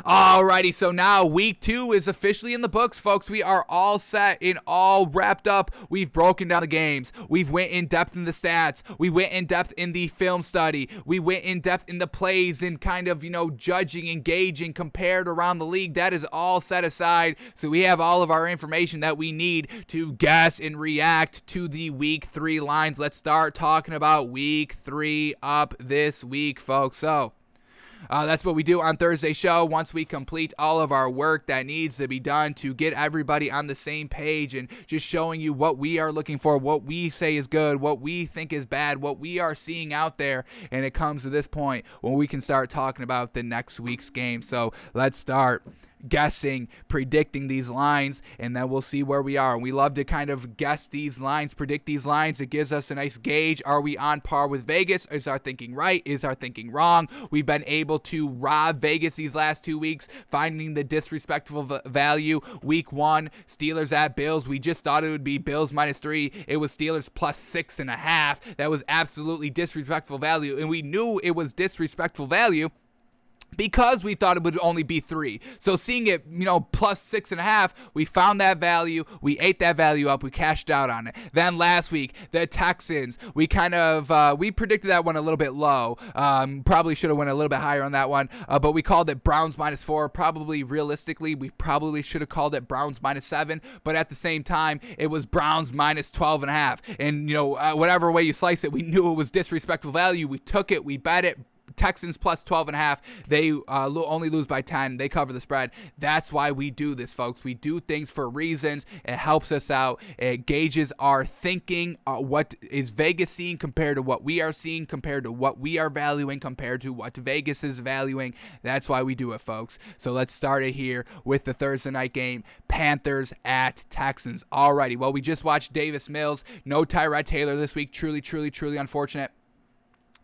Alrighty, so now week 2 is officially in the books, folks. We are all set and all wrapped up. We've broken down the games. We've went in depth in the stats. We went in depth in the film study. We went in depth in the plays and kind of, judging, engaging, compared around the league. That is all set aside. So we have all of our information that we need to guess and react to the week 3 lines. Let's start talking about week 3 up this week, folks. So that's what we do on Thursday's show. Once we complete all of our work that needs to be done to get everybody on the same page and just showing you what we are looking for, what we say is good, what we think is bad, what we are seeing out there. And it comes to this point when we can start talking about the next week's game. So let's start guessing, predicting these lines, and then we'll see where we are. We love to kind of guess these lines, predict these lines. It gives us a nice gauge. Are we on par with Vegas? Is our thinking right? Is our thinking wrong? We've been able to rob Vegas these last 2 weeks, finding the disrespectful value. Week 1, Steelers at Bills. We just thought it would be Bills -3. It was Steelers +6.5. That was absolutely disrespectful value, and we knew it was disrespectful value because we thought it would only be 3. So seeing it, +6.5, we found that value. We ate that value up. We cashed out on it. Then last week, the Texans, we kind of, we predicted that one a little bit low. Probably should have went a little bit higher on that one. But we called it Browns -4. Probably realistically, we probably should have called it Browns -7. But at the same time, it was Browns -12.5. And, whatever way you slice it, we knew it was disrespectful value. We took it. We bet it. Texans +12.5. They only lose by 10. They cover the spread. That's why we do this, folks. We do things for reasons. It helps us out. It gauges our thinking. What is Vegas seeing compared to what we are seeing, compared to what we are valuing, compared to what Vegas is valuing. That's why we do it, folks. So let's start it here with the Thursday night game. Panthers at Texans. Alrighty. Well, we just watched Davis Mills. No Tyrod Taylor this week. Truly, truly, truly unfortunate.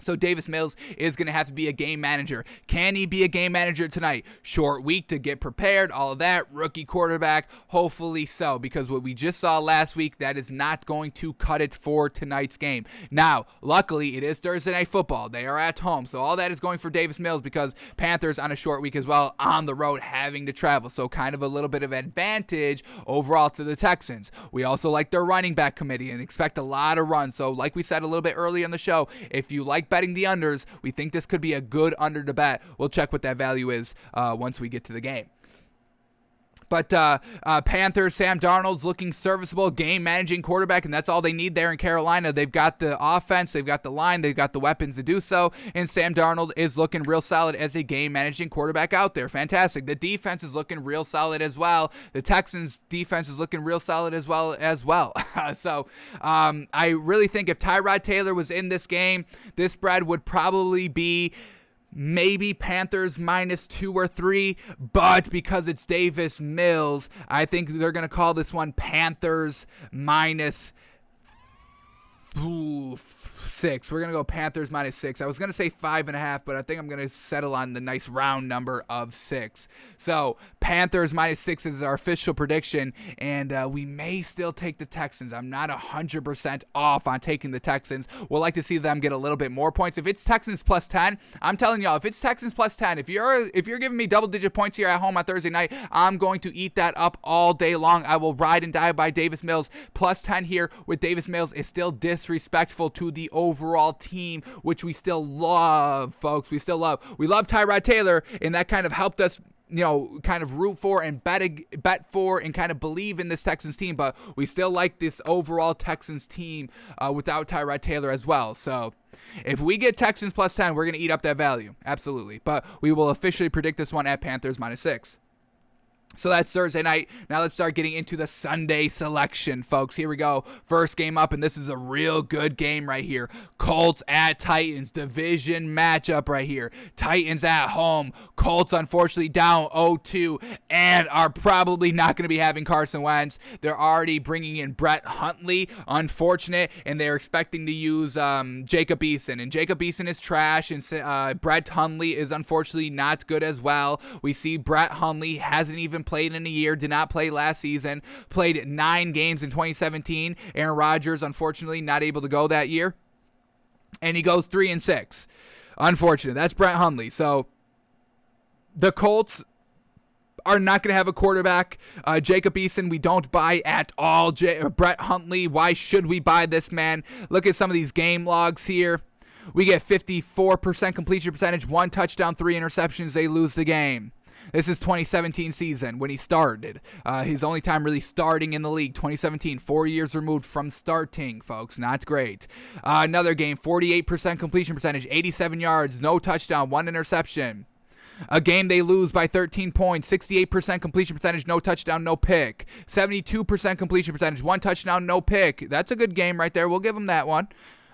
So Davis Mills is going to have to be a game manager. Can he be a game manager tonight? Short week to get prepared, all of that. Rookie quarterback, hopefully so, because what we just saw last week, that is not going to cut it for tonight's game. Now, luckily, it is Thursday Night Football. They are at home, so all that is going for Davis Mills because Panthers on a short week as well, on the road, having to travel. So kind of a little bit of advantage overall to the Texans. We also like their running back committee and expect a lot of runs. So like we said a little bit earlier in the show, if you like betting the unders, we think this could be a good under to bet. We'll check what that value is once we get to the game. But Panthers, Sam Darnold's looking serviceable, game-managing quarterback, and that's all they need there in Carolina. They've got the offense, they've got the line, they've got the weapons to do so, and Sam Darnold is looking real solid as a game-managing quarterback out there. Fantastic. The defense is looking real solid as well. The Texans' defense is looking real solid as well. So I really think if Tyrod Taylor was in this game, this spread would probably be maybe Panthers -2 or 3, but because it's Davis Mills, I think they're going to call this one Panthers -6. We're going to go Panthers -6. I was going to say 5.5, but I think I'm going to settle on the nice round number of 6. So Panthers -6 is our official prediction, and we may still take the Texans. I'm not 100% off on taking the Texans. We'll like to see them get a little bit more points. If it's Texans +10, I'm telling y'all, if it's Texans +10, if you're giving me double-digit points here at home on Thursday night, I'm going to eat that up all day long. I will ride and die by Davis Mills. +10 here with Davis Mills is still disrespectful to the overall team, which we still love, folks. We still love. We love Tyrod Taylor, and that kind of helped us kind of root for and bet for and kind of believe in this Texans team, but we still like this overall Texans team without Tyrod Taylor as well. So if we get Texans +10, we're going to eat up that value. Absolutely. But we will officially predict this one at Panthers -6. So that's Thursday night. Now let's start getting into the Sunday selection, folks. Here we go. First game up, and this is a real good game right here. Colts at Titans. Division matchup right here. Titans at home. Colts, unfortunately, down 0-2 and are probably not going to be having Carson Wentz. They're already bringing in Brett Hundley. Unfortunate, and they're expecting to use Jacob Eason. And Jacob Eason is trash, and Brett Hundley is unfortunately not good as well. We see Brett Hundley hasn't even played in a year, did not play last season, played 9 games in 2017. Aaron Rodgers, unfortunately, not able to go that year. And he goes 3-6. Unfortunate. That's Brett Hundley. So the Colts, are not going to have a quarterback. Jacob Eason, we don't buy at all. Brett Huntley, why should we buy this man? Look at some of these game logs here. We get 54% completion percentage, 1 touchdown, 3 interceptions. They lose the game. This is 2017 season when he started. His only time really starting in the league, 2017, 4 years removed from starting, folks. Not great. Another game, 48% completion percentage, 87 yards, no touchdown, 1 interception. A game they lose by 13 points, 68% completion percentage, no touchdown, no pick. 72% completion percentage, 1 touchdown, no pick. That's a good game right there. We'll give him that one.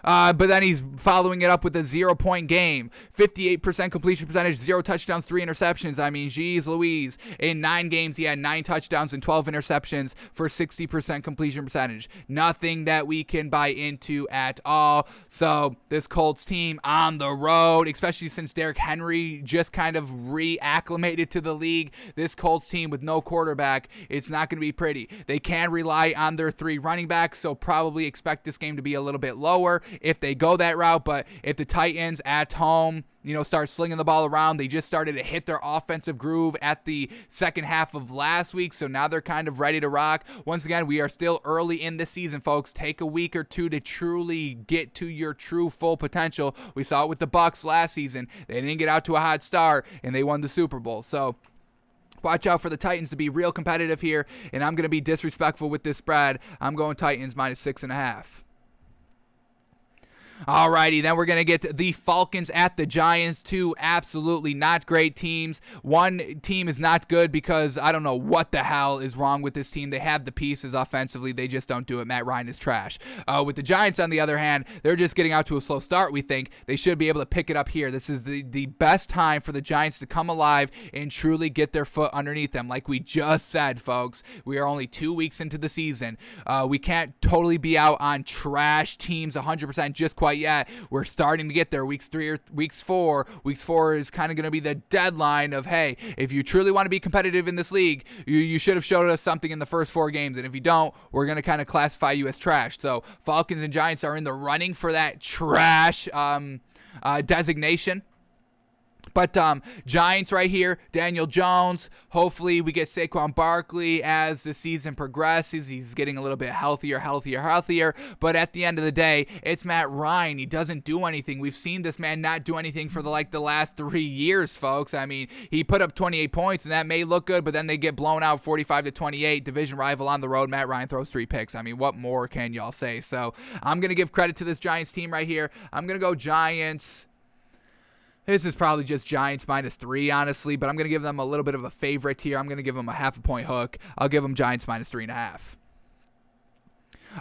But then he's following it up with a 0-point game. 58% completion percentage, 0 touchdowns, 3 interceptions. I mean, geez Louise. In 9 games, he had 9 touchdowns and 12 interceptions for 60% completion percentage. Nothing that we can buy into at all. So this Colts team on the road, especially since Derrick Henry just kind of reacclimated to the league, this Colts team with no quarterback, it's not going to be pretty. They can rely on their 3 running backs, so probably expect this game to be a little bit lower if they go that route. But if the Titans at home, start slinging the ball around, they just started to hit their offensive groove at the second half of last week, so now they're kind of ready to rock. Once again, we are still early in the season, folks. Take a week or two to truly get to your true full potential. We saw it with the Bucs last season. They didn't get out to a hot start, and they won the Super Bowl. So watch out for the Titans to be real competitive here, and I'm going to be disrespectful with this spread. I'm going Titans minus 6.5. Alrighty, then we're going to get the Falcons at the Giants, 2 absolutely not great teams. One team is not good because I don't know what the hell is wrong with this team. They have the pieces offensively. They just don't do it. Matt Ryan is trash. With the Giants, on the other hand, they're just getting out to a slow start, we think. They should be able to pick it up here. This is the best time for the Giants to come alive and truly get their foot underneath them. Like we just said, folks, we are only 2 weeks into the season. We can't totally be out on trash teams 100% just quite yet. We're starting to get there. Weeks 3 or weeks 4. Weeks 4 is kind of going to be the deadline of, hey, if you truly want to be competitive in this league, you should have showed us something in the first 4 games. And if you don't, we're going to kind of classify you as trash. So Falcons and Giants are in the running for that trash designation. But Giants right here, Daniel Jones. Hopefully we get Saquon Barkley as the season progresses. He's getting a little bit healthier. But at the end of the day, it's Matt Ryan. He doesn't do anything. We've seen this man not do anything for the last 3 years, folks. I mean, he put up 28 points, and that may look good, but then they get blown out 45-28. Division rival on the road. Matt Ryan throws 3 picks. I mean, what more can y'all say? So I'm going to give credit to this Giants team right here. I'm going to go Giants. This is probably just Giants minus 3, honestly, but I'm going to give them a little bit of a favorite here. I'm going to give them a 0.5 point hook. I'll give them Giants minus 3.5.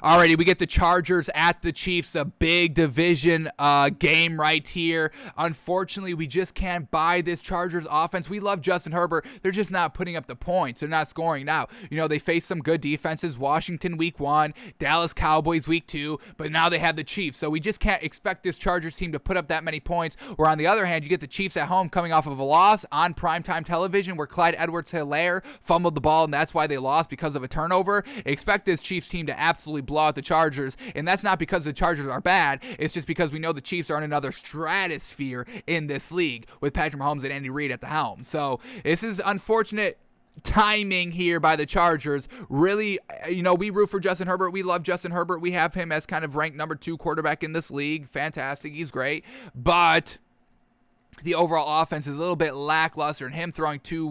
Alrighty, we get the Chargers at the Chiefs, a big division game right here. Unfortunately, we just can't buy this Chargers offense. We love Justin Herbert. They're just not putting up the points. They're not scoring now. They face some good defenses. Washington week 1, Dallas Cowboys week 2, but now they have the Chiefs. So we just can't expect this Chargers team to put up that many points. Where on the other hand, you get the Chiefs at home coming off of a loss on primetime television where Clyde Edwards-Helaire fumbled the ball, and that's why they lost because of a turnover. Expect this Chiefs team to absolutely blow out the Chargers, and that's not because the Chargers are bad. It's just because we know the Chiefs are in another stratosphere in this league with Patrick Mahomes and Andy Reid at the helm. So this is unfortunate timing here by the Chargers. Really, we root for Justin Herbert. We love Justin Herbert. We have him as kind of ranked number 2 quarterback in this league. Fantastic. He's great. But the overall offense is a little bit lackluster, and him throwing 2,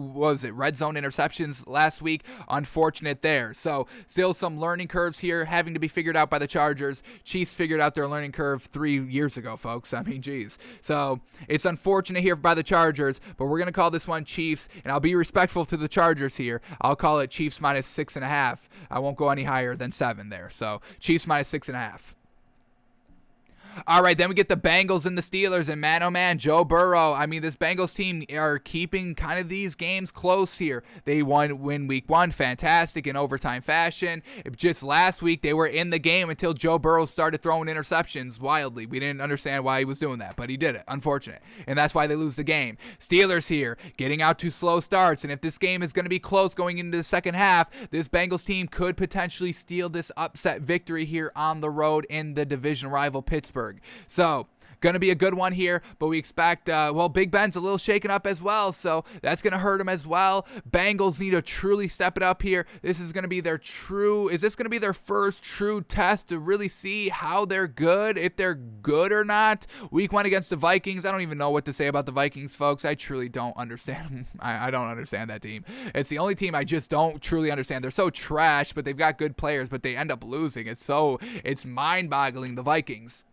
red zone interceptions last week, unfortunate there. So still some learning curves here having to be figured out by the Chargers. Chiefs figured out their learning curve 3 years ago, folks. I mean, geez. So it's unfortunate here by the Chargers, but we're going to call this one Chiefs, and I'll be respectful to the Chargers here. I'll call it Chiefs minus 6.5. I won't go any higher than 7 there. So Chiefs minus 6.5. All right, then we get the Bengals and the Steelers, and man, oh man, Joe Burrow. I mean, this Bengals team are keeping kind of these games close here. They win week 1, fantastic, in overtime fashion. Just last week, they were in the game until Joe Burrow started throwing interceptions wildly. We didn't understand why he was doing that, but he did it. Unfortunate, and that's why they lose the game. Steelers here, getting out to slow starts, and if this game is going to be close going into the second half, this Bengals team could potentially steal this upset victory here on the road in the division rival Pittsburgh. So going to be a good one here, but we expect, Big Ben's a little shaken up as well, so that's going to hurt him as well. Bengals need to truly step it up here. Is this going to be their first true test to really see how they're good, if they're good or not? Week 1 against the Vikings, I don't even know what to say about the Vikings, folks. I truly don't understand. I don't understand that team. It's the only team I just don't truly understand. They're so trash, but they've got good players, but they end up losing. It's mind-boggling, the Vikings.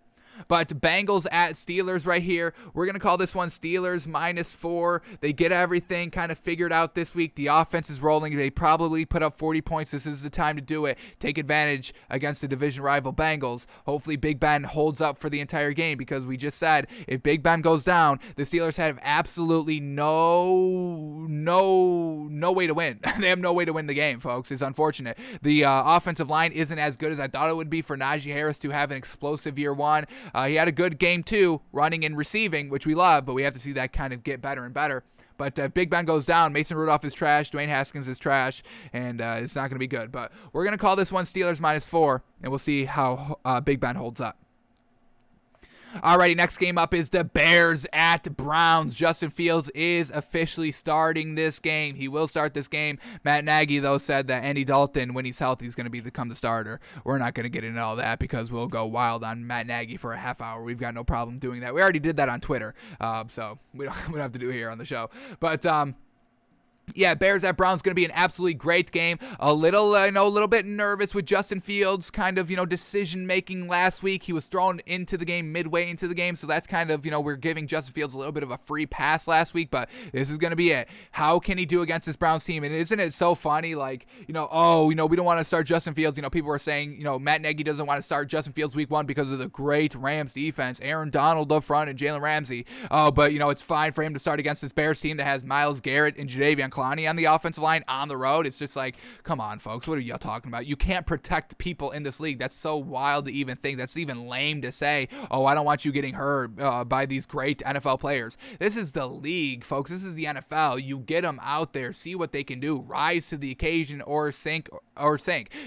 But Bengals at Steelers right here. We're going to call this one Steelers -4. They get everything kind of figured out this week. The offense is rolling. They probably put up 40 points. This is the time to do it. Take advantage against the division rival Bengals. Hopefully Big Ben holds up for the entire game, because we just said if Big Ben goes down, the Steelers have absolutely no way to win. They have no way to win the game, folks. It's unfortunate. The offensive line isn't as good as I thought it would be for Najee Harris to have an explosive year 1. He had a good game 2, running and receiving, which we love, but we have to see that kind of get better and better. But if Big Ben goes down, Mason Rudolph is trash, Dwayne Haskins is trash, and it's not going to be good. But we're going to call this one Steelers -4, and we'll see how Big Ben holds up. Alrighty, next game up is the Bears at Browns. Justin Fields is officially starting this game. He will start this game. Matt Nagy, though, said that Andy Dalton, when he's healthy, is going to become the starter. We're not going to get into all that, because we'll go wild on Matt Nagy for a half hour. We've got no problem doing that. We already did that on Twitter, so we don't have to do it here on the show. But yeah, Bears at Browns going to be an absolutely great game. A little bit nervous with Justin Fields' kind of, decision making last week. He was thrown into the game midway into the game, so that's kind of, we're giving Justin Fields a little bit of a free pass last week, but this is going to be it. How can he do against this Browns team? And isn't it so funny, like, we don't want to start Justin Fields. People were saying, Matt Nagy doesn't want to start Justin Fields week 1 because of the great Rams defense, Aaron Donald up front and Jalen Ramsey. But it's fine for him to start against this Bears team that has Myles Garrett and Jadeveon Clowney on the offensive line on the road. It's just like, come on, folks, what are y'all talking about? You can't protect people in this league. That's so wild to even think. That's even lame to say, I don't want you getting hurt by these great NFL players. This is the league, folks. This is the NFL. You get them out there, see what they can do, rise to the occasion, or sink.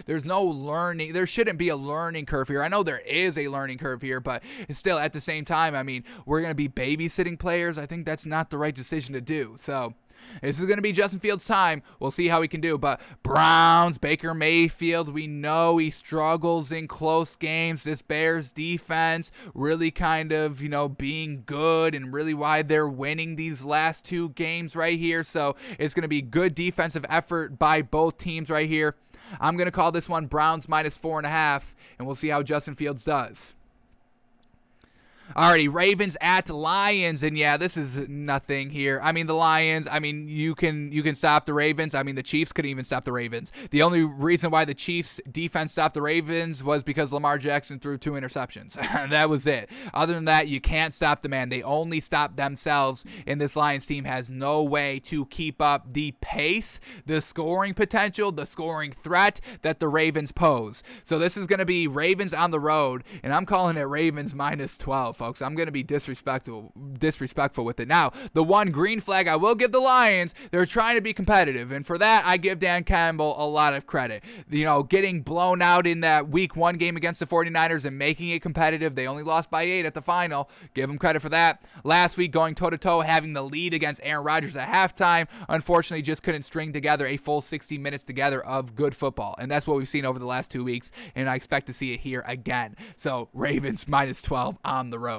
There's no learning. There shouldn't be a learning curve here. I know there is a learning curve here, but still, at the same time, we're going to be babysitting players. I think that's not the right decision to do. So this is going to be Justin Fields' time. We'll see how he can do. But Browns, Baker Mayfield, we know he struggles in close games. This Bears defense really kind of, being good, and really why they're winning these last 2 games right here. So it's going to be good defensive effort by both teams right here. I'm going to call this one Browns -4.5, and we'll see how Justin Fields does. Alrighty, Ravens at Lions, and yeah, this is nothing here. The Lions, you can stop the Ravens. The Chiefs couldn't even stop the Ravens. The only reason why the Chiefs defense stopped the Ravens was because Lamar Jackson threw 2 interceptions. That was it. Other than that, you can't stop the man. They only stop themselves, and this Lions team has no way to keep up the pace, the scoring potential, the scoring threat that the Ravens pose. So this is going to be Ravens on the road, and I'm calling it Ravens -12. Folks, I'm going to be disrespectful with it. Now, the one green flag I will give the Lions, they're trying to be competitive, and for that, I give Dan Campbell a lot of credit. Getting blown out in that week 1 game against the 49ers and making it competitive. They only lost by 8 at the final. Give him credit for that. Last week, going toe-to-toe, having the lead against Aaron Rodgers at halftime, unfortunately just couldn't string together a full 60 minutes together of good football, and that's what we've seen over the last 2 weeks, and I expect to see it here again. So, Ravens -12 on the road.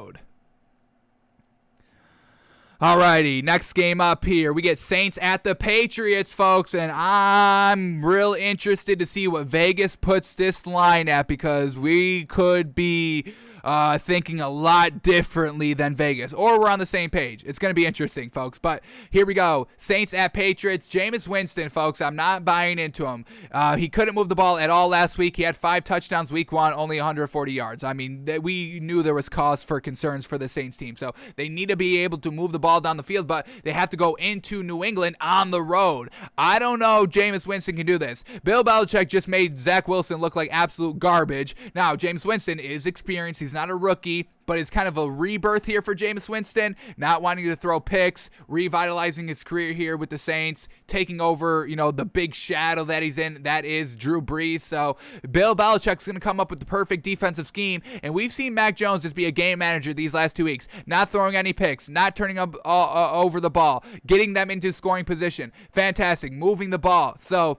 Alrighty, next game up here. We get Saints at the Patriots, folks, and I'm real interested to see what Vegas puts this line at, because we could be thinking a lot differently than Vegas, or we're on the same page. It's going to be interesting, folks, but here we go. Saints at Patriots. Jameis Winston, folks, I'm not buying into him. He couldn't move the ball at all last week. He had 5 touchdowns week 1, only 140 yards. We knew there was cause for concerns for the Saints team, so they need to be able to move the ball down the field, but they have to go into New England on the road. I don't know Jameis Winston can do this. Bill Belichick just made Zach Wilson look like absolute garbage. Now, Jameis Winston is experienced. He's He's not a rookie, but it's kind of a rebirth here for Jameis Winston, not wanting to throw picks, revitalizing his career here with the Saints, taking over, the big shadow that he's in, that is Drew Brees. So Bill Belichick's going to come up with the perfect defensive scheme, and we've seen Mac Jones just be a game manager these last 2 weeks, not throwing any picks, not turning up over the ball, getting them into scoring position. Fantastic, moving the ball. So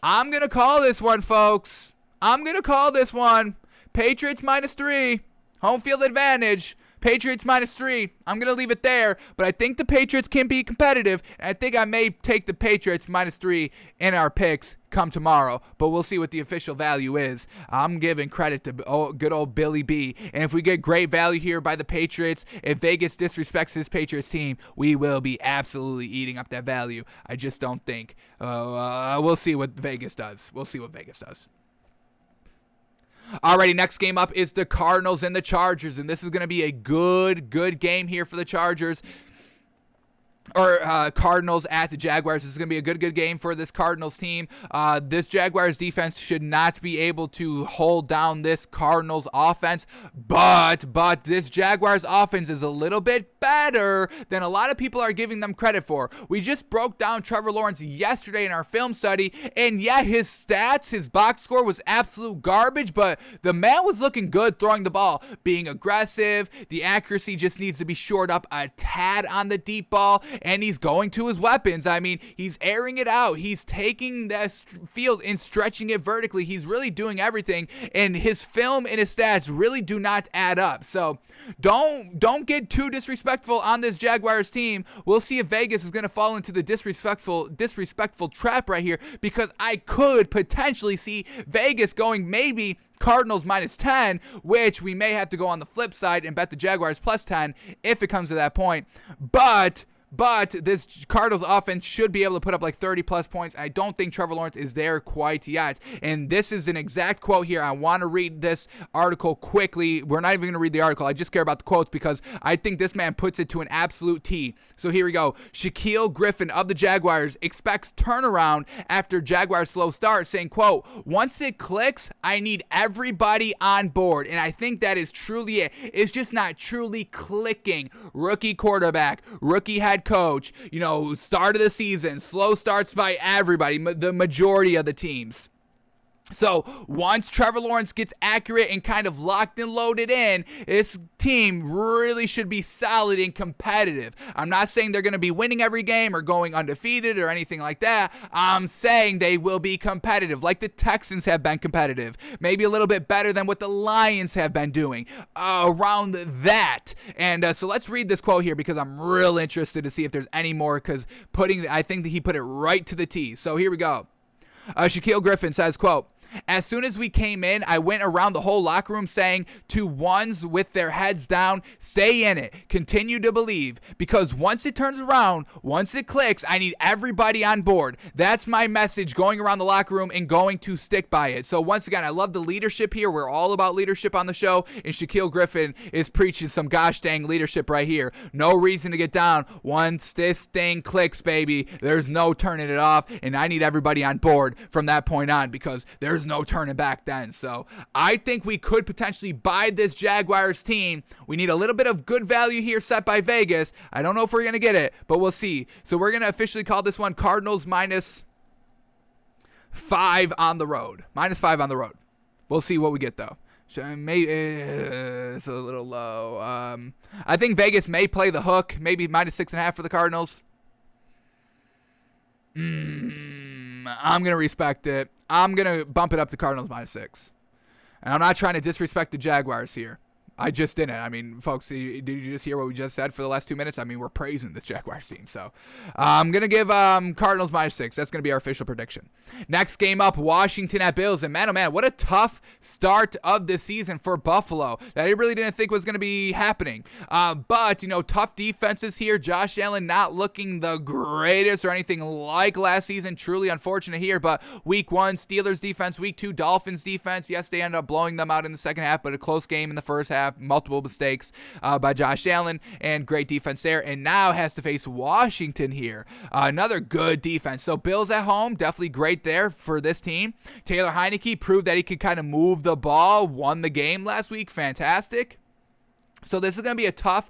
I'm going to call this one, folks. I'm going to call this one. Patriots -3. Home field advantage. Patriots -3. I'm going to leave it there, but I think the Patriots can be competitive, and I think I may take the Patriots -3 in our picks come tomorrow, but we'll see what the official value is. I'm giving credit to good old Billy B, and if we get great value here by the Patriots, if Vegas disrespects this Patriots team, we will be absolutely eating up that value. I just don't think. We'll see what Vegas does. Alrighty, next game up is the Cardinals and the Chargers, and this is going to be a good game here for the Chargers. Cardinals at the Jaguars. This is going to be a good game for this Cardinals team. This Jaguars defense should not be able to hold down this Cardinals offense, but this Jaguars offense is a little bit better than a lot of people are giving them credit for. We just broke down Trevor Lawrence yesterday in our film study, and yeah, his stats, his box score was absolute garbage, but the man was looking good throwing the ball, being aggressive. The accuracy just needs to be shored up a tad on the deep ball, and he's going to his weapons. I mean, he's airing it out. He's taking this field and stretching it vertically. He's really doing everything, and his film and his stats really do not add up. So don't get too disrespectful on this Jaguars team. We'll see if Vegas is going to fall into the disrespectful trap right here, because I could potentially see Vegas going maybe Cardinals -10, which we may have to go on the flip side and bet the Jaguars +10 if it comes to that point. But this Cardinals offense should be able to put up like 30-plus points. I don't think Trevor Lawrence is there quite yet. And this is an exact quote here. I want to read this article quickly. We're not even going to read the article. I just care about the quotes because I think this man puts it to an absolute T. So here we go. Shaquille Griffin of the Jaguars expects turnaround after Jaguars' slow start, saying, quote, "Once it clicks, I need everybody on board." And I think that is truly it. It's just not truly clicking. Rookie quarterback, rookie head coach, start of the season, slow starts by everybody, the majority of the teams. So once Trevor Lawrence gets accurate and kind of locked and loaded in, this team really should be solid and competitive. I'm not saying they're going to be winning every game or going undefeated or anything like that. I'm saying they will be competitive, like the Texans have been competitive. Maybe a little bit better than what the Lions have been doing around that. And so let's read this quote here because I'm real interested to see if there's any more, because I think that he put it right to the T. So here we go. Shaquille Griffin says, quote, "As soon as we came in, I went around the whole locker room saying to ones with their heads down, stay in it, continue to believe, because once it turns around, once it clicks, I need everybody on board. That's my message going around the locker room and going to stick by it." So once again, I love the leadership here. We're all about leadership on the show, and Shaquille Griffin is preaching some gosh dang leadership right here. No reason to get down. Once this thing clicks, baby, there's no turning it off, and I need everybody on board from that point on, because there's no turning back then. So I think we could potentially buy this Jaguars team. We need a little bit of good value here set by Vegas. I don't know if we're going to get it, but we'll see. So we're going to officially call this one Cardinals -5 on the road. -5 on the road. We'll see what we get, though. Maybe it's a little low. I think Vegas may play the hook, maybe -6.5 for the Cardinals. I'm going to respect it. I'm going to bump it up to Cardinals -6. And I'm not trying to disrespect the Jaguars here. I just didn't. I mean, folks, did you just hear what we just said for the last 2 minutes? I mean, we're praising this Jaguars team. So I'm going to give Cardinals -6. That's going to be our official prediction. Next game up, Washington at Bills. And man, oh man, what a tough start of the season for Buffalo that I really didn't think was going to be happening. But, tough defenses here. Josh Allen not looking the greatest or anything like last season. Truly unfortunate here. But week 1, Steelers defense. Week 2, Dolphins defense. Yes, they ended up blowing them out in the second half, but a close game in the first half. Multiple mistakes by Josh Allen, and great defense there, and now has to face Washington here. Another good defense. So Bills at home, definitely great there for this team. Taylor Heineke proved that he could kind of move the ball, won the game last week. Fantastic. So this is going to be a tough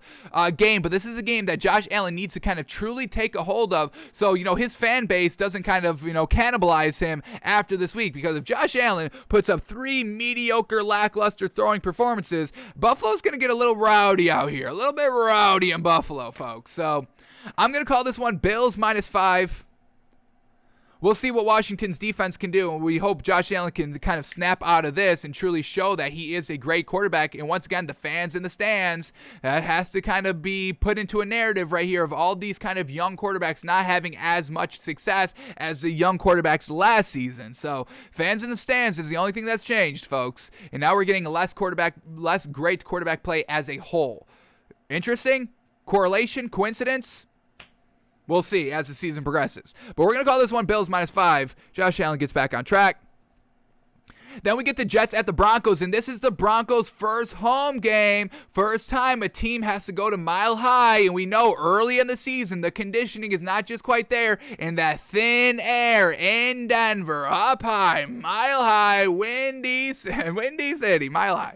game, but this is a game that Josh Allen needs to kind of truly take a hold of so, his fan base doesn't kind of, cannibalize him after this week. Because if Josh Allen puts up 3 mediocre, lackluster throwing performances, Buffalo's going to get a little rowdy out here. A little bit rowdy in Buffalo, folks. So I'm going to call this one Bills -5. We'll see what Washington's defense can do, and we hope Josh Allen can kind of snap out of this and truly show that he is a great quarterback. And once again, the fans in the stands, that has to kind of be put into a narrative right here of all these kind of young quarterbacks not having as much success as the young quarterbacks last season. So fans in the stands is the only thing that's changed, folks. And now we're getting less great quarterback play as a whole. Interesting? Correlation? Coincidence? We'll see as the season progresses. But we're going to call this one Bills -5. Josh Allen gets back on track. Then we get the Jets at the Broncos, and this is the Broncos' first home game. First time a team has to go to Mile High, and we know early in the season the conditioning is not just quite there. In that thin air in Denver, up high, Mile High, windy city, Mile High.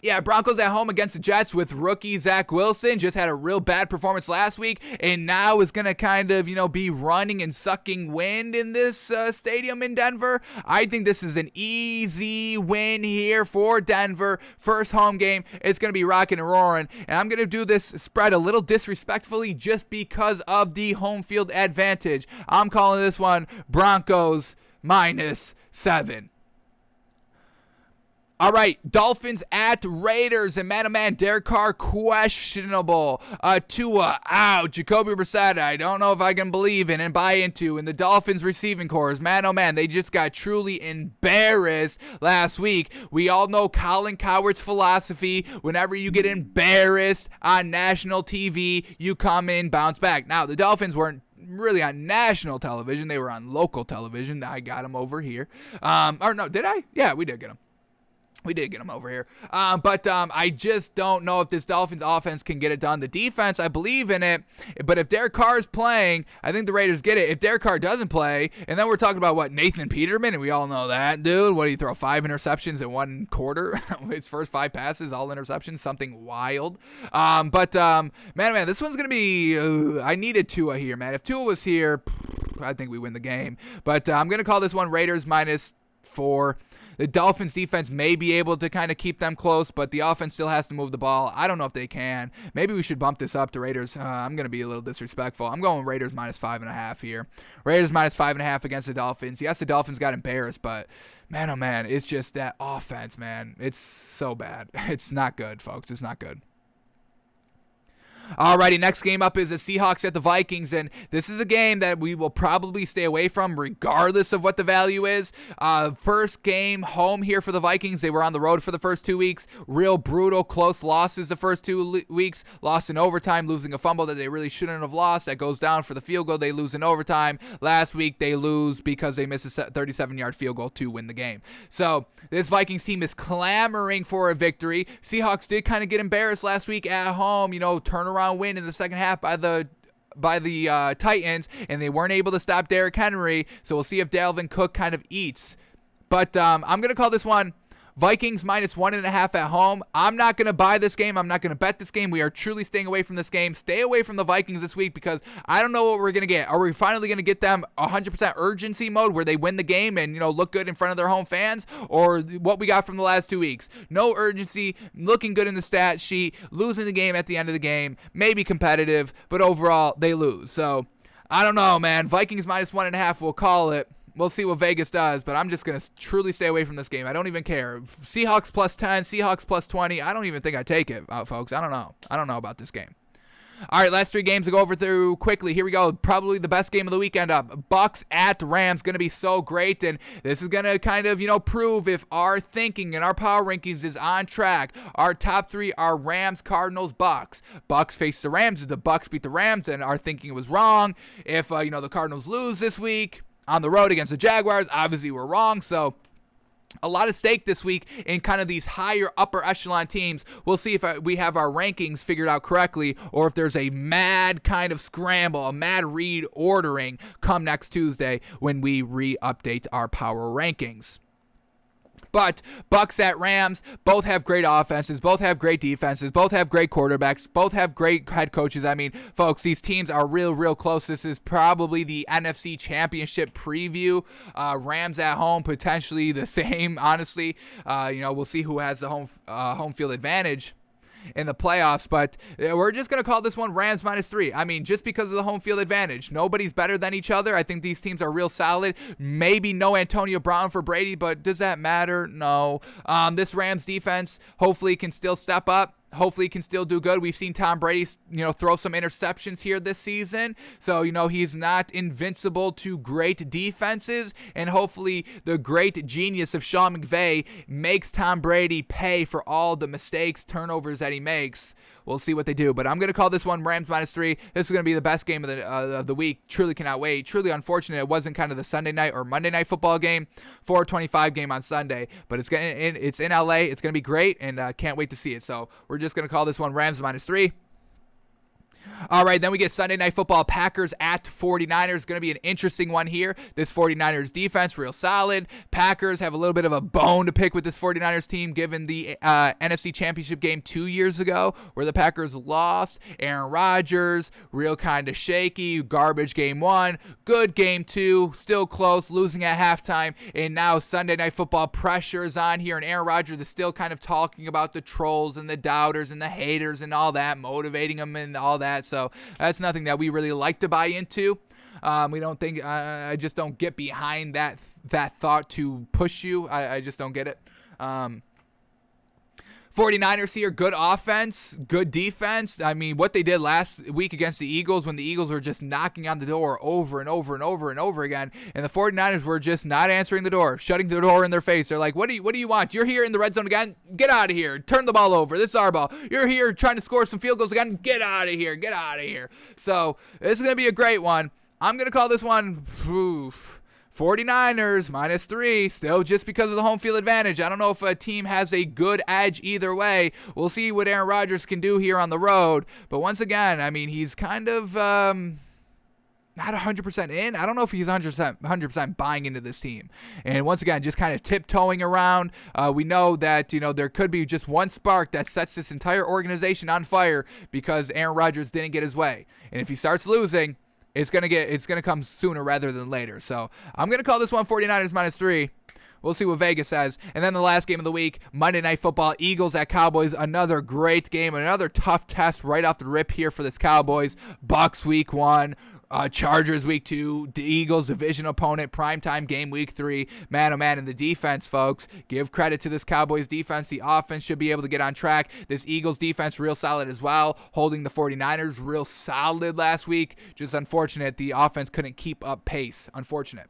Yeah, Broncos at home against the Jets with rookie Zach Wilson. Just had a real bad performance last week, and now is going to kind of, be running and sucking wind in this stadium in Denver. I think this is an easy win here for Denver. First home game. It's going to be rocking and roaring, and I'm going to do this spread a little disrespectfully just because of the home field advantage. I'm calling this one Broncos -7. All right, Dolphins at Raiders, and man, Derek Carr questionable. Tua out. Jacoby Brissett, I don't know if I can believe in and buy into. And the Dolphins receiving corps, man, they just got truly embarrassed last week. We all know Colin Cowherd's philosophy. Whenever you get embarrassed on national TV, you come in, bounce back. Now, the Dolphins weren't really on national television. They were on local television. I got them over here. Or no, did I? Yeah, we did get them. We did get him over here. But I just don't know if this Dolphins offense can get it done. The defense, I believe in it. But if Derek Carr is playing, I think the Raiders get it. If Derek Carr doesn't play, and then we're talking about, Nathan Peterman, and we all know that, dude. What, do you throw 5 interceptions in 1 quarter? His first 5 passes, all interceptions, something wild. Man, this one's going to be, I needed Tua here, man. If Tua was here, I think we win the game. But I'm going to call this one Raiders -4. The Dolphins defense may be able to kind of keep them close, but the offense still has to move the ball. I don't know if they can. Maybe we should bump this up to Raiders. I'm going to be a little disrespectful. I'm going Raiders -5.5 here. Raiders -5.5 against the Dolphins. Yes, the Dolphins got embarrassed, but man, oh man, it's just that offense, man. It's so bad. It's not good, folks. It's not good. Alrighty, next game up is the Seahawks at the Vikings, and this is a game that we will probably stay away from regardless of what the value is. First game home here for the Vikings. They were on the road for the first 2 weeks. Real brutal, close losses the first 2 weeks. Lost in overtime, losing a fumble that they really shouldn't have lost. That goes down for the field goal. They lose in overtime. Last week, they lose because they miss a 37-yard field goal to win the game. So this Vikings team is clamoring for a victory. Seahawks did kind of get embarrassed last week at home, turnaround win in the second half by the Titans, and they weren't able to stop Derrick Henry, so we'll see if Dalvin Cook kind of eats. But I'm going to call this one Vikings -1.5 at home. I'm not going to buy this game. I'm not going to bet this game. We are truly staying away from this game. Stay away from the Vikings this week because I don't know what we're going to get. Are we finally going to get them 100% urgency mode where they win the game and, look good in front of their home fans? Or what we got from the last 2 weeks? No urgency, looking good in the stat sheet, losing the game at the end of the game, maybe competitive, but overall they lose. So I don't know, man. Vikings -1.5, we'll call it. We'll see what Vegas does, but I'm just going to truly stay away from this game. I don't even care. Seahawks +10, Seahawks +20. I don't even think I take it, folks. I don't know. I don't know about this game. All right, last 3 games to go over through quickly. Here we go. Probably the best game of the weekend up. Bucks at Rams. Going to be so great, and this is going to kind of, prove if our thinking and our power rankings is on track. Our top 3 are Rams, Cardinals, Bucks. Bucks face the Rams. If the Bucks beat the Rams, and our thinking was wrong. If, the Cardinals lose this week on the road against the Jaguars, obviously we're wrong. So a lot of stake this week in kind of these higher upper echelon teams. We'll see if we have our rankings figured out correctly or if there's a mad kind of scramble, a mad read ordering come next Tuesday when we re-update our power rankings. But Bucks at Rams, both have great offenses, both have great defenses, both have great quarterbacks, both have great head coaches. I mean, folks, these teams are real close. This is probably the NFC Championship preview. Rams at home, potentially the same, honestly. We'll see who has the home field advantage in the playoffs, but we're just going to call this one Rams -3. I mean, just because of the home field advantage. Nobody's better than each other. I think these teams are real solid. Maybe no Antonio Brown for Brady, but does that matter? No. This Rams defense hopefully can still step up. Hopefully can still do good. We've seen Tom Brady, throw some interceptions here this season. So, he's not invincible to great defenses. And hopefully the great genius of Sean McVay makes Tom Brady pay for all the mistakes, turnovers that he makes. We'll see what they do. But I'm going to call this one Rams -3. This is going to be the best game of the week. Truly cannot wait. Truly unfortunate it wasn't kind of the Sunday night or Monday night football game. 4:25 game on Sunday. But it's in LA. It's going to be great, and can't wait to see it. So we're just going to call this one Rams -3. All right, then we get Sunday Night Football, Packers at 49ers. Going to be an interesting one here. This 49ers defense, real solid. Packers have a little bit of a bone to pick with this 49ers team, given the NFC Championship game 2 years ago where the Packers lost. Aaron Rodgers, real kind of shaky. Garbage game 1, good game 2, still close, losing at halftime. And now Sunday Night Football pressure is on here, and Aaron Rodgers is still kind of talking about the trolls and the doubters and the haters and all that, motivating them and all that. So that's nothing that we really like to buy into. We don't think, I just don't get behind that thought to push you. I just don't get it. 49ers here, good offense, good defense. I mean, what they did last week against the Eagles when the Eagles were just knocking on the door over and over again, and the 49ers were just not answering the door, shutting the door in their face. They're like, what do you want? You're here in the red zone again? Get out of here. Turn the ball over. This is our ball. You're here trying to score some field goals again? Get out of here. Get out of here. So this is going to be a great one. I'm going to call this one 49ers -3, still just because of the home field advantage. I don't know if a team has a good edge either way. We'll see what Aaron Rodgers can do here on the road. But once again, I mean, he's kind of not 100% in. I don't know if he's 100% buying into this team. And once again, just kind of tiptoeing around. We know that, there could be just one spark that sets this entire organization on fire because Aaron Rodgers didn't get his way. And if he starts losing, it's gonna come sooner rather than later. So I'm gonna call this one 49ers -3. We'll see what Vegas says. And then the last game of the week, Monday Night Football, Eagles at Cowboys. Another great game, another tough test right off the rip here for this Cowboys. Bucks week 1. Chargers week 2, the Eagles division opponent, primetime game week 3. Man, oh man, and the defense, folks. Give credit to this Cowboys defense. The offense should be able to get on track. This Eagles defense, real solid as well. Holding the 49ers, real solid last week. Just unfortunate the offense couldn't keep up pace. Unfortunate.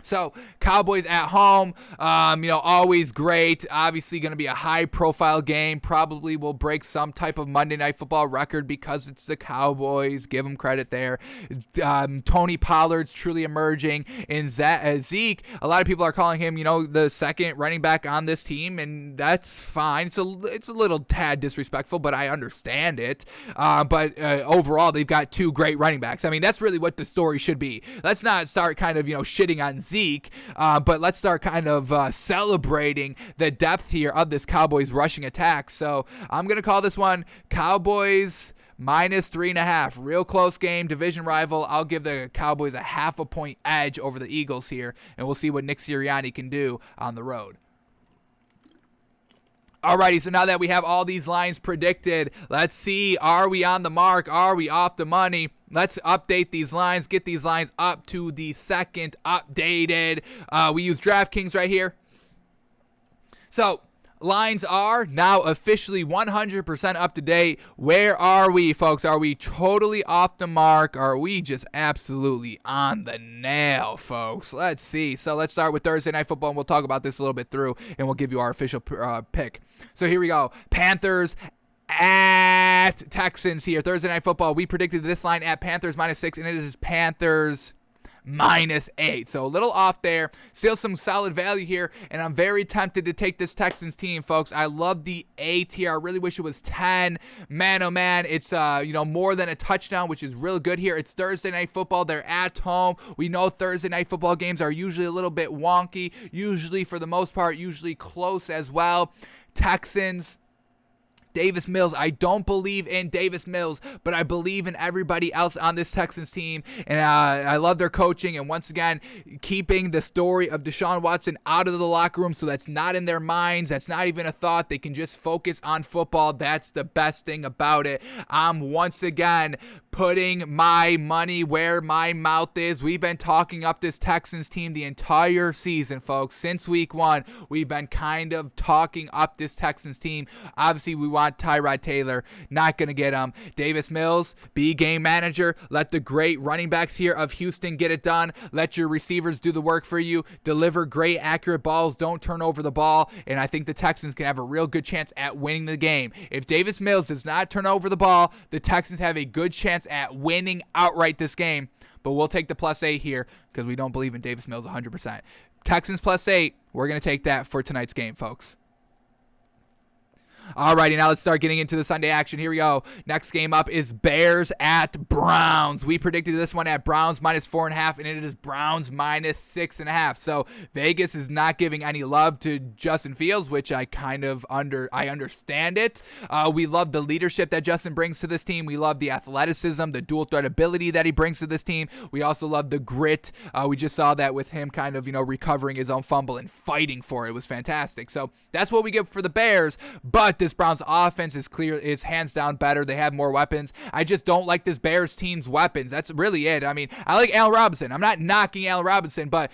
So, Cowboys at home, always great. Obviously going to be a high-profile game. Probably will break some type of Monday Night Football record because it's the Cowboys. Give them credit there. Tony Pollard's truly emerging. And Zeke, a lot of people are calling him, the second running back on this team, and that's fine. It's a little tad disrespectful, but I understand it. But overall, they've got 2 great running backs. I mean, that's really what the story should be. Let's not start kind of, shitting on Zeke, but let's start kind of celebrating the depth here of this Cowboys rushing attack. So I'm going to call this one Cowboys -3.5. Real close game, division rival. I'll give the Cowboys a 0.5 point edge over the Eagles here, and we'll see what Nick Sirianni can do on the road. Alrighty, so now that we have all these lines predicted, let's see, are we on the mark? Are we off the money? Let's update these lines, get these lines up to the second updated. We use DraftKings right here. So, lines are now officially 100% up to date. Where are we, folks? Are we totally off the mark? Are we just absolutely on the nail, folks? Let's see. So let's start with Thursday Night Football, and we'll talk about this a little bit through, and we'll give you our official pick. So here we go. Panthers at Texans here. Thursday Night Football. We predicted this line at Panthers -6, and it is Panthers -8. So a little off there. Still some solid value here, and I'm very tempted to take this Texans team, folks. I love the 8 here. I really wish it was 10. Man, oh man, it's more than a touchdown, which is really good here. It's Thursday Night Football. They're at home. We know Thursday Night Football games are usually a little bit wonky, usually for the most part, usually close as well. Texans, Davis Mills. I don't believe in Davis Mills, but I believe in everybody else on this Texans team, and I love their coaching, and once again, keeping the story of Deshaun Watson out of the locker room, so that's not in their minds. That's not even a thought. They can just focus on football. That's the best thing about it. I'm once again putting my money where my mouth is. We've been talking up this Texans team the entire season, folks. Since week 1, we've been kind of talking up this Texans team. Obviously, we want Tyrod Taylor. Not going to get him. Davis Mills, be game manager. Let the great running backs here of Houston get it done. Let your receivers do the work for you. Deliver great, accurate balls. Don't turn over the ball. And I think the Texans can have a real good chance at winning the game. If Davis Mills does not turn over the ball, the Texans have a good chance at winning outright this game. But we'll take the +8 here because we don't believe in Davis Mills 100%. Texans +8. We're going to take that for tonight's game, folks. Alrighty, now let's start getting into the Sunday action. Here we go. Next game up is Bears at Browns. We predicted this one at Browns -4.5, and it is Browns -6.5. So Vegas is not giving any love to Justin Fields, which I understand it. We love the leadership that Justin brings to this team. We love the athleticism, the dual threat ability that he brings to this team. We also love the grit. We just saw that with him kind of, recovering his own fumble and fighting for it. It was fantastic. So that's what we get for the Bears, but this Browns offense is hands down better. They have more weapons. I just don't like this Bears team's weapons. That's really it. I mean, I like Allen Robinson. I'm not knocking Allen Robinson, but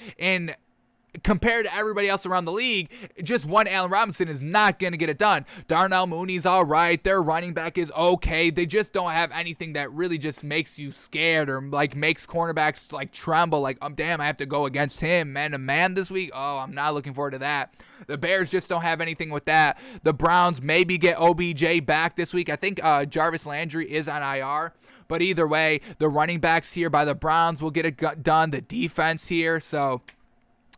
compared to everybody else around the league, just one Allen Robinson is not going to get it done. Darnell Mooney's all right. Their running back is okay. They just don't have anything that really just makes you scared or makes cornerbacks tremble. Damn, I have to go against him man to man this week. Oh, I'm not looking forward to that. The Bears just don't have anything with that. The Browns maybe get OBJ back this week. I think Jarvis Landry is on IR. But either way, the running backs here by the Browns will get it done. The defense here, so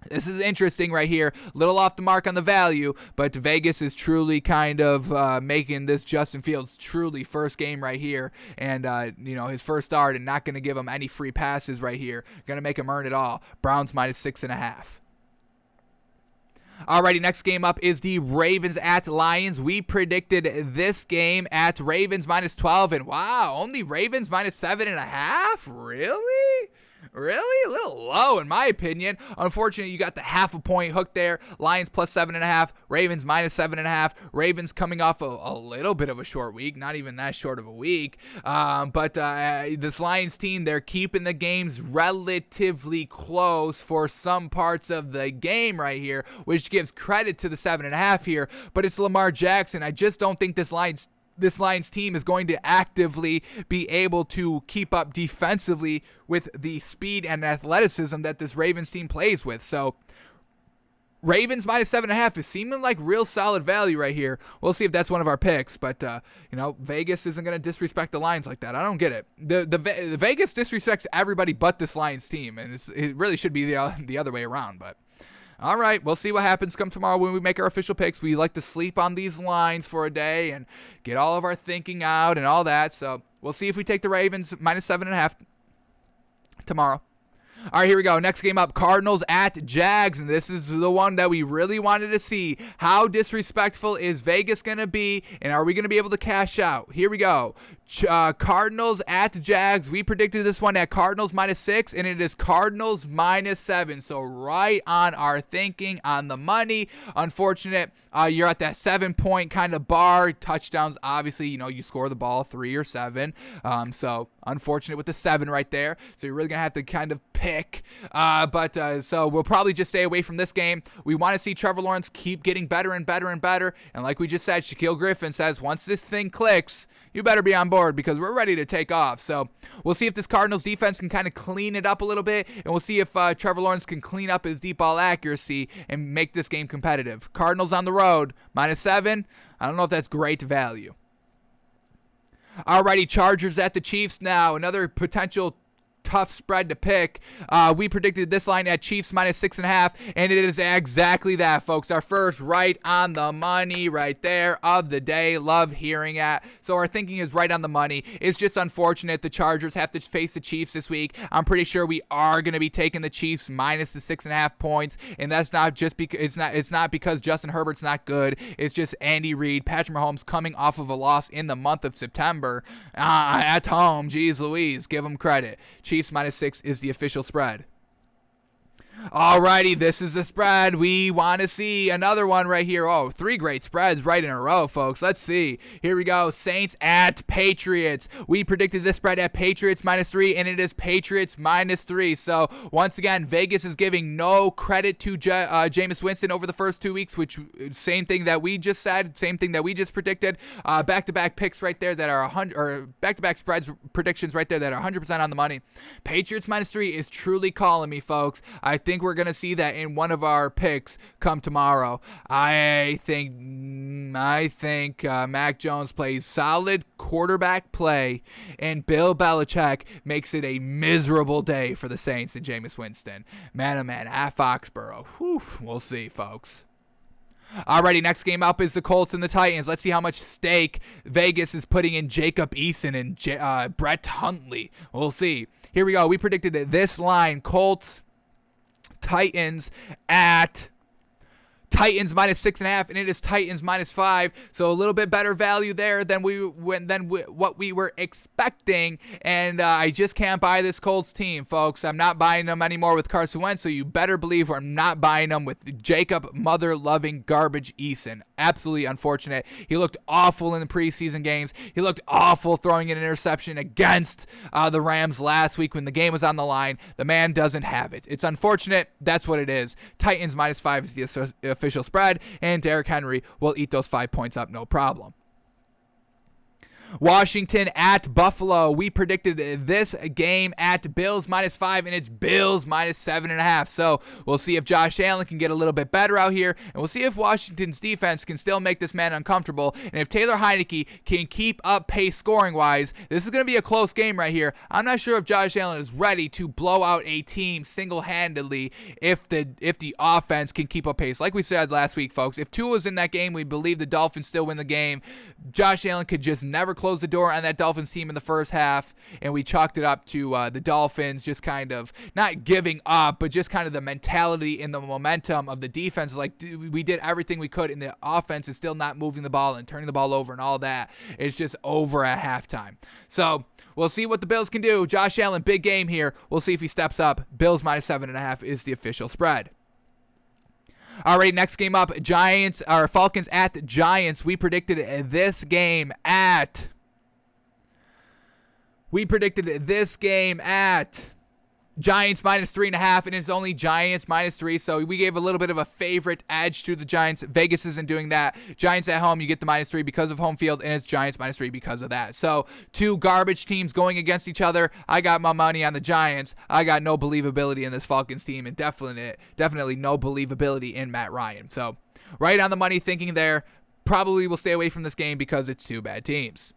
this is interesting right here. Little off the mark on the value, but Vegas is truly kind of making this Justin Fields truly first game right here, and his first start, and not going to give him any free passes right here. Going to make him earn it all. Browns -6.5. Alrighty, next game up is the Ravens at Lions. We predicted this game at Ravens -12, and wow, only Ravens -7.5? Really? Really? A little low, in my opinion. Unfortunately, you got the half a point hook there. Lions +7.5. Ravens -7.5. Ravens coming off a little bit of a short week. Not even that short of a week. But this Lions team, they're keeping the games relatively close for some parts of the game right here, which gives credit to the 7.5 here. But it's Lamar Jackson. I just don't think this Lions team is going to actively be able to keep up defensively with the speed and athleticism that this Ravens team plays with. So Ravens -7.5 is seeming like real solid value right here. We'll see if that's one of our picks, but Vegas isn't going to disrespect the Lions like that. I don't get it. The Vegas disrespects everybody but this Lions team, and it really should be the other way around, but all right, we'll see what happens come tomorrow when we make our official picks. We like to sleep on these lines for a day and get all of our thinking out and all that. So we'll see if we take the Ravens -7.5 tomorrow. All right, here we go. Next game up, Cardinals at Jags, and this is the one that we really wanted to see. How disrespectful is Vegas going to be, and are we going to be able to cash out? Here we go. Cardinals at Jags. We predicted this one at Cardinals -6, and it is Cardinals -7. So right on our thinking, on the money. Unfortunate, you're at that 7-point kind of bar. Touchdowns, obviously, you score the ball 3 or 7. So unfortunate with the 7 right there. So you're really going to have to kind of pick. So we'll probably just stay away from this game. We want to see Trevor Lawrence keep getting better and better and better. And like we just said, Shaquille Griffin says, once this thing clicks, you better be on board because we're ready to take off. So we'll see if this Cardinals defense can kind of clean it up a little bit, and we'll see if Trevor Lawrence can clean up his deep ball accuracy and make this game competitive. Cardinals on the road, -7. I don't know if that's great value. Alrighty, Chargers at the Chiefs now. Another potential tough spread to pick. We predicted this line at Chiefs minus 6.5, and it is exactly that, folks. Our first right on the money right there of the day. Love hearing it. So our thinking is right on the money. It's just unfortunate the Chargers have to face the Chiefs this week. I'm pretty sure we are going to be taking the Chiefs minus the 6.5 points, and that's not just because it's not because Justin Herbert's not good. It's just Andy Reid, Patrick Mahomes coming off of a loss in the month of September at home. Jeez Louise, give them credit. Chiefs minus 6 is the official spread. Alrighty, this is the spread. We want to see another one right here. Oh, 3 great spreads right in a row, folks. Let's see. Here we go. Saints at Patriots. We predicted this spread at Patriots minus 3, and it is Patriots minus 3. So, once again, Vegas is giving no credit to Jameis Winston over the first 2 weeks, which same thing that we just said, same thing that we just predicted. Back-to-back picks right there that are 100, or back-to-back spreads predictions right there that are 100% on the money. Patriots minus 3 is truly calling me, folks. I think we're going to see that in one of our picks come tomorrow. I think Mac Jones plays solid quarterback play, and Bill Belichick makes it a miserable day for the Saints and Jameis Winston. Man, oh man, at Foxborough. Whew, we'll see, folks. Alrighty, next game up is the Colts and the Titans. Let's see how much stake Vegas is putting in Jacob Eason and Brett Hundley. We'll see. Here we go. We predicted this line, Colts Titans at Titans minus 6.5, and it is Titans minus 5. So a little bit better value there than what we were expecting. And I just can't buy this Colts team, folks. I'm not buying them anymore with Carson Wentz. So you better believe I'm not buying them with Jacob mother-loving garbage Eason. Absolutely unfortunate. He looked awful in the preseason games. He looked awful throwing an interception against the Rams last week when the game was on the line. The man doesn't have it. It's unfortunate. That's what it is. Titans minus 5 is the official spread, and Derrick Henry will eat those 5 points up, no problem. Washington at Buffalo. We predicted this game at Bills minus 5, and it's Bills minus 7.5. So we'll see if Josh Allen can get a little bit better out here, and we'll see if Washington's defense can still make this man uncomfortable. And if Taylor Heineke can keep up pace scoring-wise, this is going to be a close game right here. I'm not sure if Josh Allen is ready to blow out a team single-handedly if the offense can keep up pace. Like we said last week, folks, if Tua's in that game, we believe the Dolphins still win the game. Josh Allen could just never close the door on that Dolphins team in the first half, and we chalked it up to the Dolphins just kind of not giving up, but just kind of the mentality and the momentum of the defense. Like, we did everything we could, and the offense is still not moving the ball and turning the ball over and all that. It's just over at halftime. So we'll see what the Bills can do. Josh Allen, big game here. We'll see if he steps up. Bills minus 7.5 is the official spread. Alright, next game up, Falcons at the Giants. We predicted this game at Giants minus 3.5, and it's only Giants minus 3, so we gave a little bit of a favorite edge to the Giants. Vegas isn't doing that. Giants at home, you get the minus 3 because of home field, and it's Giants minus 3 because of that. So, 2 garbage teams going against each other. I got my money on the Giants. I got no believability in this Falcons team, and definitely no believability in Matt Ryan. So, right on the money thinking there. Probably will stay away from this game because it's 2 bad teams.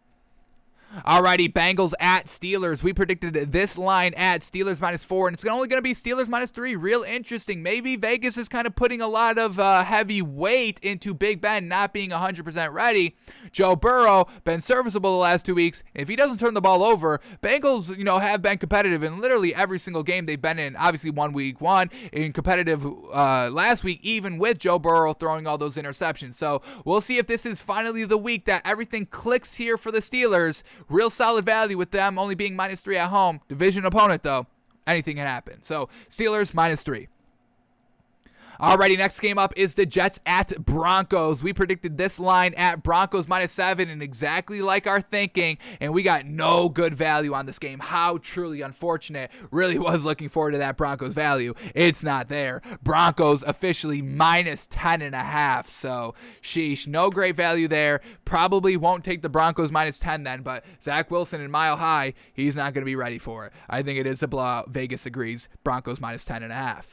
Alrighty, Bengals at Steelers. We predicted this line at Steelers minus 4, and it's only going to be Steelers minus 3. Real interesting. Maybe Vegas is kind of putting a lot of heavy weight into Big Ben not being 100% ready. Joe Burrow, been serviceable the last 2 weeks. If he doesn't turn the ball over, Bengals, have been competitive in literally every single game they've been in. Obviously, week 1 in competitive last week, even with Joe Burrow throwing all those interceptions. So we'll see if this is finally the week that everything clicks here for the Steelers. Real solid value with them only being minus 3 at home. Division opponent, though. Anything can happen. So, Steelers minus 3. Alrighty, next game up is the Jets at Broncos. We predicted this line at Broncos minus 7, and exactly like our thinking, and we got no good value on this game. How truly unfortunate. Really was looking forward to that Broncos value. It's not there. Broncos officially minus 10.5, so sheesh. No great value there. Probably won't take the Broncos minus 10 then, but Zach Wilson and Mile High, he's not going to be ready for it. I think it is a blowout. Vegas agrees. Broncos minus 10.5.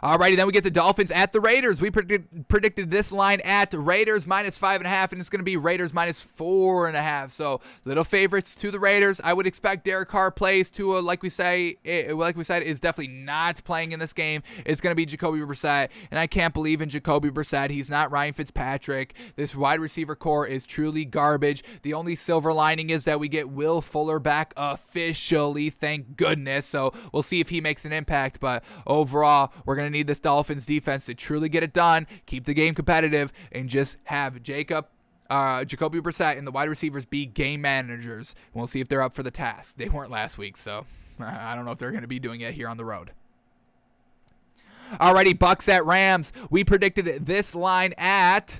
Alrighty, then we get the Dolphins at the Raiders. We predicted this line at Raiders -5.5, and it's going to be Raiders -4.5. So little favorites to the Raiders. I would expect Derek Carr plays. Tua, like we said, is definitely not playing in this game. It's going to be Jacoby Brissett, and I can't believe in Jacoby Brissett. He's not Ryan Fitzpatrick. This wide receiver core is truly garbage. The only silver lining is that we get Will Fuller back officially, thank goodness. So we'll see if he makes an impact, but overall, we're going to need this Dolphins defense to truly get it done, keep the game competitive, and just have Jacoby Brissett and the wide receivers be game managers. And we'll see if they're up for the task. They weren't last week, so I don't know if they're going to be doing it here on the road. Alrighty, Bucks at Rams. We predicted this line at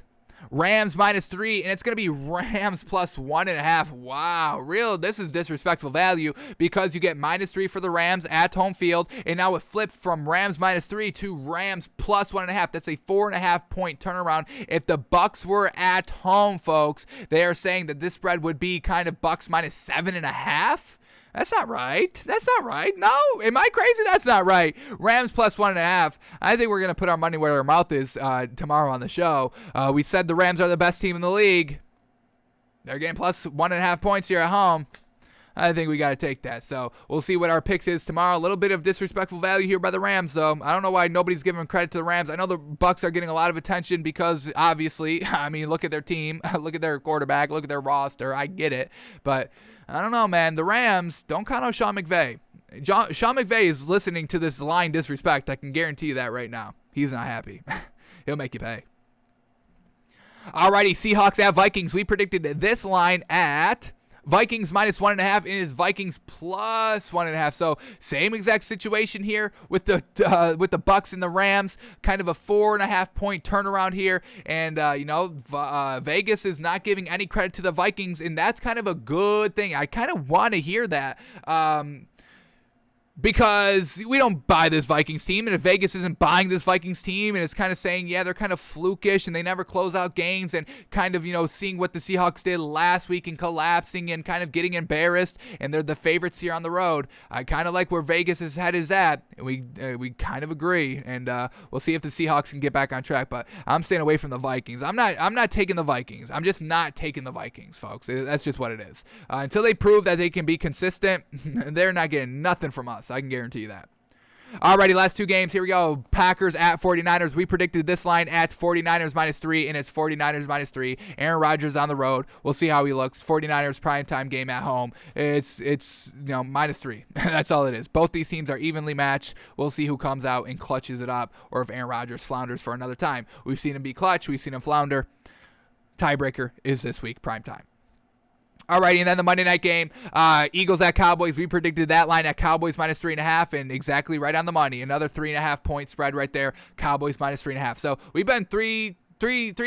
Rams -3, and it's going to be Rams +1.5. Wow, this is disrespectful value because you get -3 for the Rams at home field, and now it flipped from Rams -3 to Rams +1.5. That's a 4.5 point turnaround. If the Bucks were at home, folks, they are saying that this spread would be kind of Bucks -7.5. That's not right. No, am I crazy? That's not right. Rams +1.5. I think we're going to put our money where our mouth is tomorrow on the show. We said the Rams are the best team in the league. They're getting +1.5 points here at home. I think we got to take that. So we'll see what our picks is tomorrow. A little bit of disrespectful value here by the Rams, though. I don't know why nobody's giving credit to the Rams. I know the Bucks are getting a lot of attention because, obviously, I mean, look at their team. Look at their quarterback. Look at their roster. I get it. But I don't know, man. The Rams, don't count on Sean McVay. Sean McVay is listening to this line disrespect. I can guarantee you that right now. He's not happy. He'll make you pay. Alrighty, Seahawks at Vikings. We predicted this line at Vikings -1.5, and it's Vikings +1.5. So same exact situation here with the Bucks and the Rams. Kind of a 4.5 point turnaround here, and Vegas is not giving any credit to the Vikings, and that's kind of a good thing. I kind of want to hear that. Because we don't buy this Vikings team, and if Vegas isn't buying this Vikings team and it's kind of saying, yeah, they're kind of flukish and they never close out games, and kind of, seeing what the Seahawks did last week and collapsing and kind of getting embarrassed, and they're the favorites here on the road. I kind of like where Vegas' head is at, and we kind of agree, and we'll see if the Seahawks can get back on track, but I'm staying away from the Vikings. I'm not taking the Vikings. I'm just not taking the Vikings, folks. That's just what it is. Until they prove that they can be consistent, they're not getting nothing from us. I can guarantee you that. Alrighty, last two games. Here we go. Packers at 49ers. We predicted this line at 49ers -3, and it's 49ers -3. Aaron Rodgers on the road. We'll see how he looks. 49ers primetime game at home. It's -3. That's all it is. Both these teams are evenly matched. We'll see who comes out and clutches it up, or if Aaron Rodgers flounders for another time. We've seen him be clutch. We've seen him flounder. Tiebreaker is this week, primetime. Alrighty, and then the Monday night game, Eagles at Cowboys. We predicted that line at Cowboys -3.5, and exactly right on the money. Another 3.5 point spread right there. Cowboys -3.5. So we've been three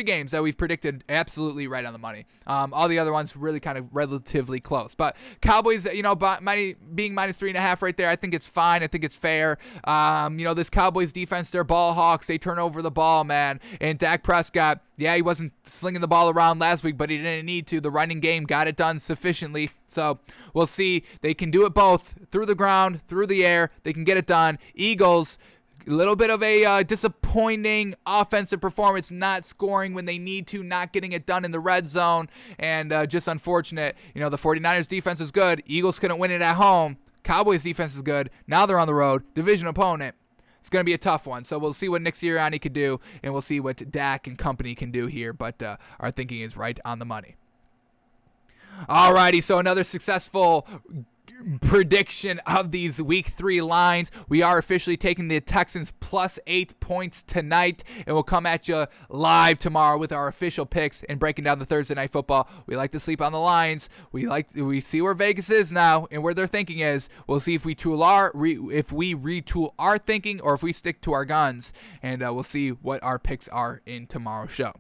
games that we've predicted absolutely right on the money. All the other ones really kind of relatively close. But Cowboys, being -3.5 right there, I think it's fine. I think it's fair. This Cowboys defense, they're ball hawks. They turn over the ball, man. And Dak Prescott, yeah, he wasn't slinging the ball around last week, but he didn't need to. The running game got it done sufficiently. So we'll see. They can do it both through the ground, through the air. They can get it done. Eagles, a little bit of a disappointing offensive performance, not scoring when they need to, not getting it done in the red zone, and just unfortunate. The 49ers defense is good. Eagles couldn't win it at home. Cowboys defense is good. Now they're on the road. Division opponent. It's going to be a tough one. So we'll see what Nick Sirianni can do, and we'll see what Dak and company can do here. But our thinking is right on the money. Alrighty, so another successful prediction of these week 3 lines. We are officially taking the Texans +8 points tonight, and we'll come at you live tomorrow with our official picks and breaking down the Thursday night football. We like to sleep on the lines. We see where Vegas is now and where their thinking is. We'll see if we retool our thinking or if we stick to our guns, and we'll see what our picks are in tomorrow's show.